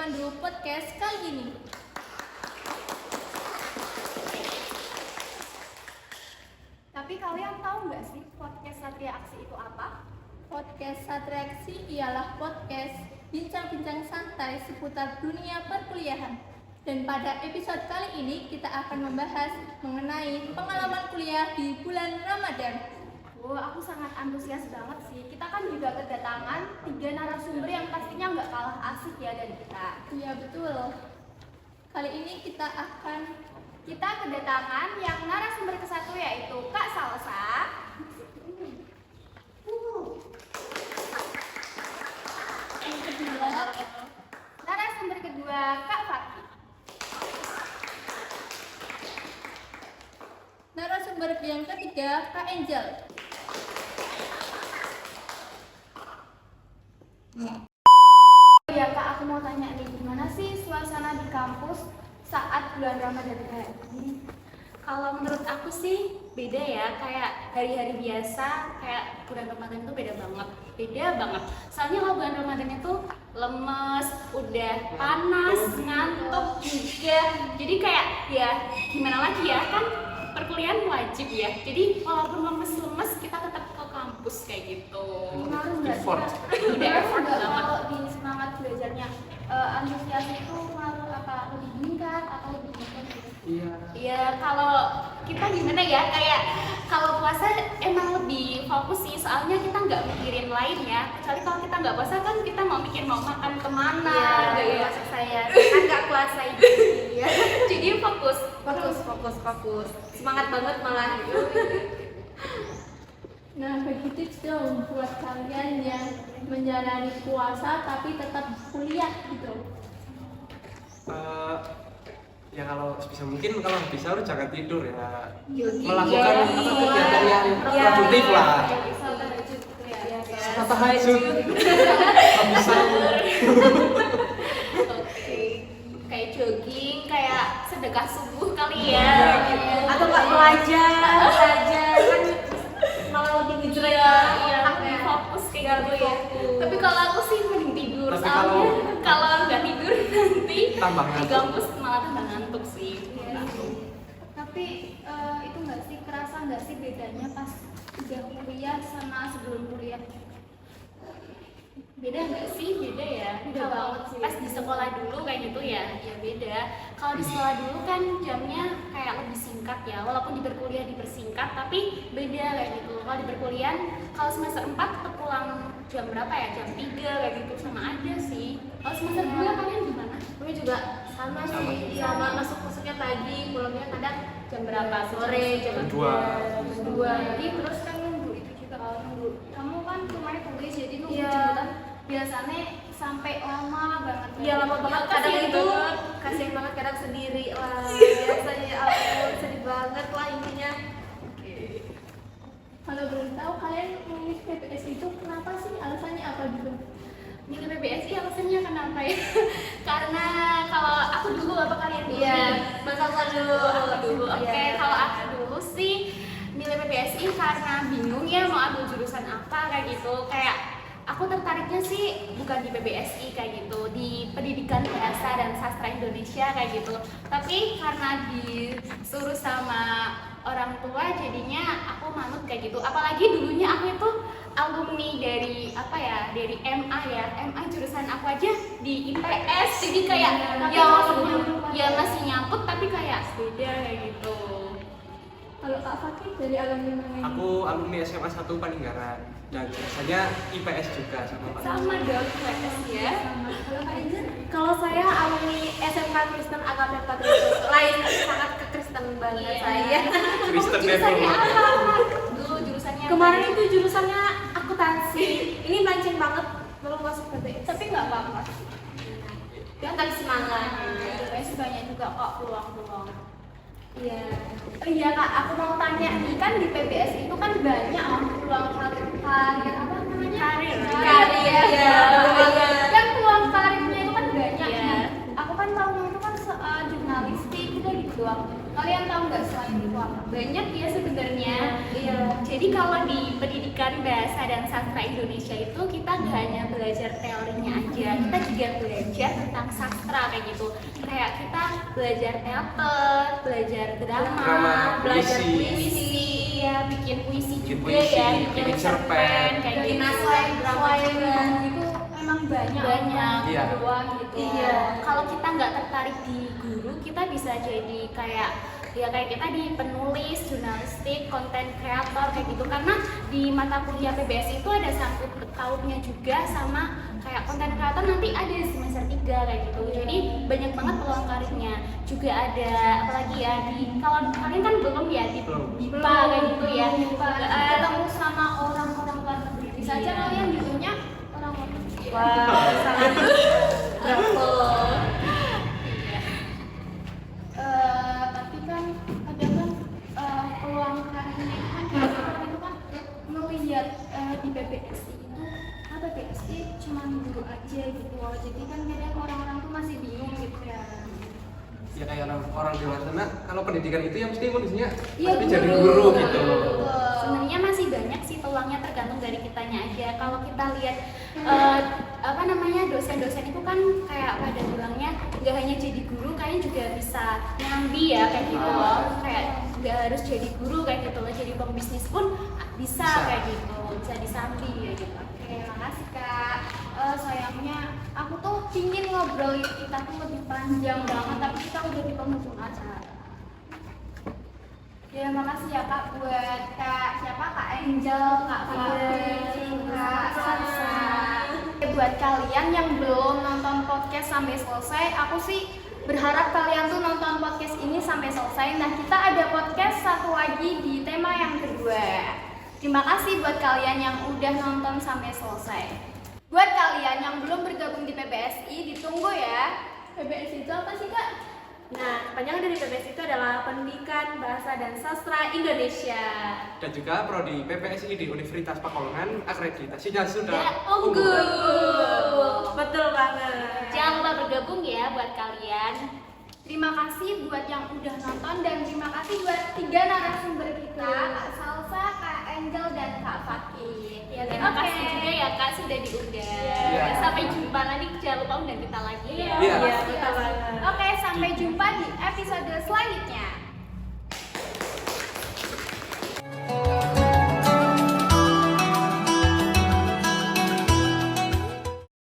pemandu podcast kali ini. Tapi kalian tahu nggak sih podcast Satria Aksi itu apa? Podcast Satria Aksi ialah podcast bincang-bincang santai seputar dunia perkuliahan. Dan pada episode kali ini kita akan membahas mengenai pengalaman kuliah di bulan Ramadan. Aku sangat antusias banget sih. Kita kan juga kedatangan 3 narasumber yang pastinya nggak kalah asik ya dari kita. Iya betul. Kali ini kita kedatangan yang narasumber ke-1 yaitu Kak Salsa. Yang kedua, narasumber kedua Kak Fakih. narasumber yang ketiga Kak Angel. Ya Kak, aku mau tanya nih, gimana sih suasana di kampus saat bulan Ramadan kayak ini? Kalau menurut aku sih beda ya, kayak hari-hari biasa, kayak bulan Ramadan itu beda banget. Soalnya kalau bulan Ramadan itu lemes, udah panas, ngantuk juga. Jadi kayak ya gimana lagi ya, kan perkuliahan wajib ya. Jadi walaupun lemes-lemes kita tetap ke kampus kayak gitu. Ngaruh nggak sih? Effort. Udah effort Nggak banget. kalau di semangat belajarnya antusias itu ngaruh apa lebih meningkat atau lebih menurun gitu? Iya. Ya kalau kita gimana ya, kayak kalau puasa emang lebih fokus sih, soalnya kita nggak mikirin lain ya. Kecuali kalau kita nggak puasa kan kita mau mikir mau makan kemana, Iya, gitu ya. maksud saya kan nggak puasa itu. Ya. Jadi fokus. Fokus. Semangat banget malah. Nah, begitu dong buat kalian yang menjalani puasa tapi tetap kuliah gitu. Ya kalau sebisa mungkin kalau bisa udah jangan tidur ya. Yogi. Melakukan Iya. kegiatan yang Iya. produktif lah. Sholat tahajud gitu ya. Sholat tahajud. Bisa. Oke. Kayak jogging, kayak sedekah subuh kali ya. Iya. Gitu. Atau nggak belajar kan malah lebih ngejreng. Iya, lebih fokus kayak gitu ya. Tapi kalau aku sih mending tidur, Tapi soalnya kalau nggak tidur nanti Tambah di ngantuk. kampus malah tambah ngantuk sih. Iya. Tapi itu nggak sih, kerasa nggak sih bedanya pas udah kuliah sama sebelum kuliah? Beda nggak sih? Beda ya. Beda Kalau banget sih. pas di sekolah dulu kayak gitu ya, ya beda. Kalau di sekolah dulu kan jamnya kayak lebih singkat ya, walaupun di berkuliah dipersingkat, tapi beda kayak gitu. Kalau di perkuliahan, kalau semester 4 tetap pulang jam berapa ya? Jam 3 kayak gitu, sama aja sih. Kalau semester 2 kalian gimana? Kami juga sama sih, sama masuknya pagi, pulangnya kadang Jam berapa? sore, jam Jam 2. 2. Jadi terus kan nunggu itu juga kalau nunggu. Kamu kan rumahnya tulis jadi nunggu Iya. jemputan biasanya sampai lama banget. Iya lama banget, kadang kasihan itu banget. kasihan banget, kadang sendiri lah biasanya, ya ampun sedih banget lah intinya. Kalau belum tahu kalian memilih PPS itu kenapa sih? Alasannya apa gitu? Milih PBSI alasannya kenapa ya? Karena kalau aku dulu, apa kalian dulu? Iya, nih? masalah dulu. Aku dulu. Oke, Iya. kalau aku dulu sih milih PBSI karena bingung ya mau ambil jurusan apa kayak gitu. Kayak aku tertariknya sih bukan di PBSI kayak gitu, di Pendidikan Bahasa dan Sastra Indonesia kayak gitu. Tapi karena disuruh sama orang tua jadinya aku manut kayak gitu. Apalagi dulunya aku itu alumni dari apa ya, dari MA ya, MA jurusan aku aja di IPS, jadi kayak ya walaupun ya masih nyangkut tapi kayak beda kayak gitu. Kalau Kak Fakih dari alumni mana? Aku alumni SMA 1 Paninggaran dan biasanya IPS juga sama Pak. Sama dong IPS ya. Sama. Kalau Kak Angel? Kalau saya alumni SMK Kristen Agape Patriotus, lain sangat ke Kristen banget Iya. saya. Kristen Jurusannya Devo. apa? Dulu jurusannya apa? Kemarin itu jurusannya akuntansi, ini melenceng banget, belum masuk PBS. Tapi nggak apa-apa. Tetap semangat. PPS banyak juga kok peluang-peluang. Iya. Oh iya Kak, aku mau tanya nih, kan di PBS itu kan banyak peluang karir apa namanya? Karir. Karir, ya, betul banget. Kan peluang karirnya itu kan banyak. Iya. Nah, aku kan tahu itu kan jurnalistik udah gitu doang. Kalian tahu nggak selain itu apa? Banyak ya sebenarnya. Iya. Jadi kalau di pendidikan bahasa dan sastra Indonesia itu kita nggak hanya belajar teorinya aja, kita juga belajar tentang sastra kayak gitu. Kayak kita belajar teater, belajar drama, belajar puisi, ya bikin puisi Bikin juga puisi, ya, bikin cerpen. kayak Jadi gitu. selain itu emang banyak Iya. doang gitu. Iya, kalau kita nggak tertarik di guru, kita bisa jadi kayak ya kayak kita di penulis, jurnalistik, konten kreator kayak gitu. Karena di mata kuliah PBS itu ada sangkut pautnya juga sama kayak konten kreator nanti ada di semester 3 kayak gitu. Jadi banyak banget peluang karirnya. Juga ada apalagi ya di kalau kalian kan belum ya di BIPA kayak gitu ya. Ketemu sama orang-orang luar negeri. Bisa aja Iya. kalian judulnya orang-orang negeri. Wah, sangat Bravo. Tapi kan ada kan peluang karirnya itu kan melihat di PBSI itu PBSI cuma guru aja gitu loh. Jadi kan kadang orang-orang tuh masih bingung gitu ya. Ya kayak orang di luar sana, kalau pendidikan itu yang mesti kondisinya Iya, pasti jadi guru. guru gitu. Sebenarnya masih banyak sih peluangnya tergantung dari kitanya aja. Kalau kita lihat dosen-dosen itu kan kayak pada bilangnya nggak hanya jadi guru, kayaknya juga bisa nyambi ya kayak gitu loh. Kayak nggak harus jadi guru kayak gitu loh. Jadi pembisnis pun bisa kayak gitu, bisa disambi ya gitu. Oke, makasih Kak. Sayangnya aku tuh pingin ngobrol kita tuh lebih panjang banget, tapi kita udah di penghujung acara. Ya makasih ya Kak buat Kak Angel, Kak Fitri, Kak Sansa. Buat kalian yang belum nonton podcast sampai selesai, aku sih berharap kalian tuh nonton podcast ini sampai selesai. Nah, kita ada podcast satu lagi di tema yang kedua. Terima kasih buat kalian yang udah nonton sampai selesai. Buat kalian yang belum bergabung di PBSI, ditunggu ya. PBSI itu apa sih Kak? Nah, kepanjangan dari PBS itu adalah Pendidikan Bahasa dan Sastra Indonesia. Dan juga prodi PPSI di Universitas Pekalongan akreditasinya sudah Ya, unggul. Betul banget. Jangan lupa bergabung ya buat kalian. Terima kasih buat yang udah nonton dan terima kasih buat 3 narasumber kita, Kak Salsa, Kak Angel, dan Kak Fakih. Ya, terima kasih juga ya Kak sudah diundang. Iya. Sampai jumpa nanti, jangan lupa undang kita lagi ya. Iya. Iya, betul banget. Oke, sampai jumpa di episode selanjutnya.